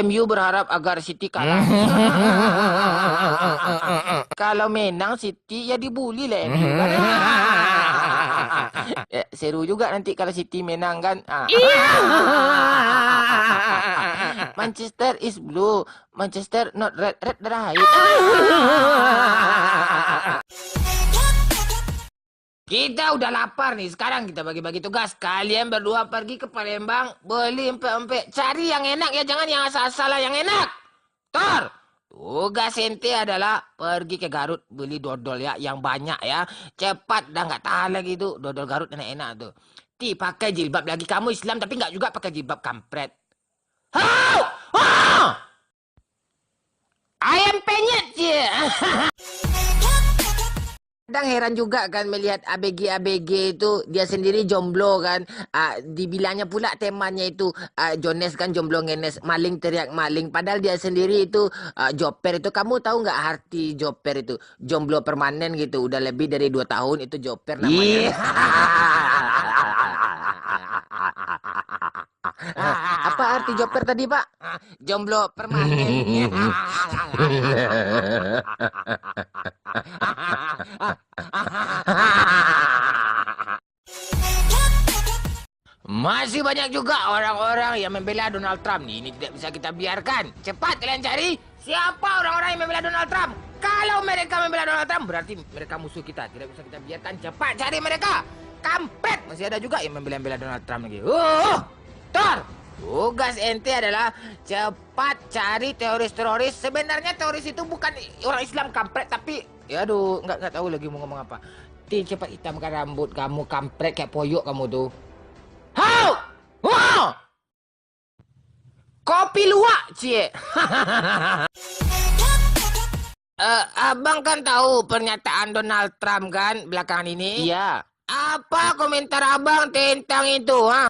MU berharap agar City kalah. Kalau menang City ya dibully lah MU kan. Ya, seru juga nanti kalau City menang kan. Manchester is blue, Manchester not red, red right. Kita udah lapar nih, sekarang kita bagi-bagi tugas. Kalian berdua pergi ke Palembang, beli empek-empek. Cari yang enak ya, jangan yang asal-asalan, yang enak. Tor, tugas ente adalah pergi ke Garut, beli dodol ya, yang banyak ya. Cepat, dah nggak tahan lagi tuh, dodol Garut enak-enak tuh. Pakai jilbab lagi, kamu Islam tapi nggak juga pakai jilbab kampret. Hau! Oh! Ayam penyet sih. Kadang heran juga kan melihat ABG itu dia sendiri jomblo kan. Dibilangnya pula temannya itu Jones kan jomblo ngenes, maling teriak maling. Padahal dia sendiri itu joper itu. Kamu tahu nggak arti joper itu? Jomblo permanen gitu. Udah lebih dari 2 tahun itu joper namanya. Apa arti joper tadi Pak? Jomblo permanen. Masih banyak juga orang-orang yang membela Donald Trump nih. Ini tidak bisa kita biarkan. Cepat kalian cari siapa orang-orang yang membela Donald Trump. Kalau mereka membela Donald Trump berarti mereka musuh kita. Tidak bisa kita biarkan. Cepat cari mereka. Kampret. Masih ada juga yang membela Donald Trump lagi. Tor, tugas ente adalah cepat cari teroris-teroris. Sebenarnya teroris itu bukan orang Islam kampret, tapi ya aduh, nggak tahu lagi mau ngomong apa. Cepat hitamkan rambut kamu kampret kayak poyok kamu tuh. Hau! Wow! Kopi luwak, cie. Abang kan tahu pernyataan Donald Trump kan belakangan ini? Iya. Apa komentar abang tentang itu, ha?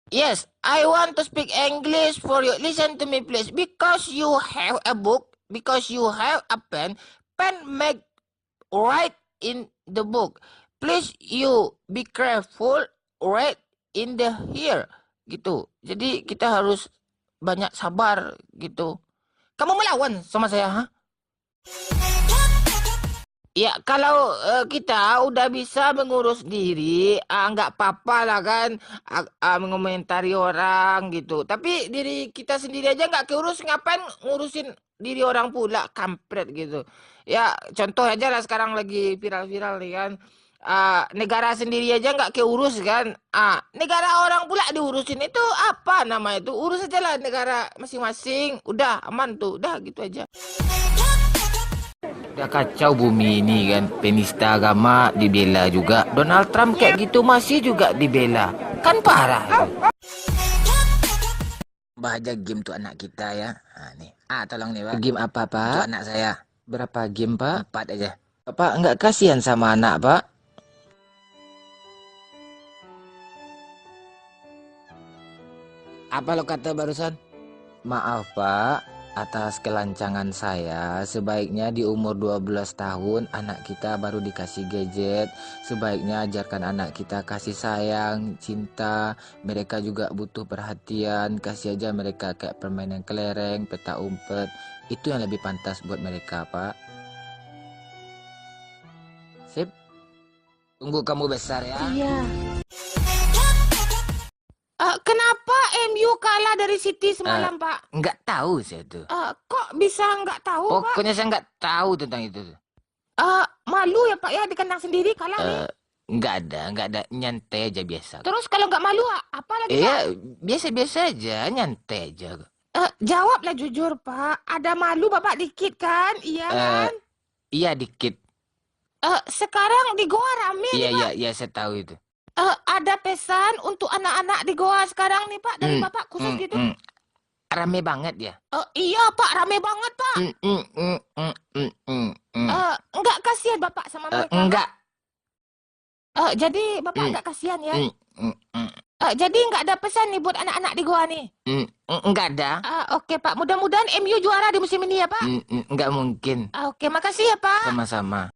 Yes, I want to speak English for you. Listen to me, please. Because you have a book, because you have a pen make write in the book. Please you be careful, write in the here gitu. Jadi kita harus banyak sabar gitu. Kamu melawan sama saya, ha? Ya kalau kita udah bisa mengurus diri, nggak apa-apa lah kan mengomentari orang gitu. Tapi diri kita sendiri aja nggak keurus, ngapain ngurusin diri orang pula, kampret gitu. Ya contoh aja lah sekarang lagi viral-viral nih kan. Negara sendiri aja nggak keurus kan. Negara orang pula diurusin, itu apa nama itu? Urus aja lah negara masing-masing. Udah aman tuh, udah gitu aja. Udah kacau bumi ini kan. Penista agama dibela juga. Donald Trump kayak gitu masih juga dibela. Kan parah. Bahagia game tuh anak kita ya. Nih. Tolong nih Pak. Game apa Pak? Untuk anak saya. Berapa game Pak? 4 aja. Bapak nggak kasihan sama anak Pak? Apa lo kata barusan? Maaf Pak, atas kelancangan saya, sebaiknya di umur 12 tahun anak kita baru dikasih gadget. Sebaiknya ajarkan anak kita kasih sayang, cinta. Mereka juga butuh perhatian. Kasih aja mereka kayak permainan kelereng, peta umpet. Itu yang lebih pantas buat mereka Pak. Sip. Tunggu kamu besar ya. Iya. Kenapa MU kalah dari City semalam, Pak? Nggak tahu saya tuh. Kok bisa nggak tahu, Pak? Pokoknya saya nggak tahu tentang itu. Malu ya, Pak ya, di kandang sendiri kalah nih. Nggak ada. Nyantai aja biasa. Terus kalau nggak malu, apa lagi, Pak? Iya, biasa-biasa aja, nyantai aja. Jawablah jujur, Pak. Ada malu Bapak dikit kan? Iya kan? Iya, dikit. Sekarang di Goa rame nih, Pak. Iya, saya tahu itu. Ada pesan untuk anak-anak di Goa sekarang nih Pak, dari Bapak khusus gitu. Rame banget ya? Iya Pak, rame banget Pak. Enggak kasihan Bapak sama mereka? Enggak. Jadi Bapak enggak kasihan ya? Jadi enggak ada pesan nih buat anak-anak di Goa nih? Enggak ada. Oke Pak, mudah-mudahan MU juara di musim ini ya Pak? Enggak mungkin. Oke, makasih ya Pak. Sama-sama.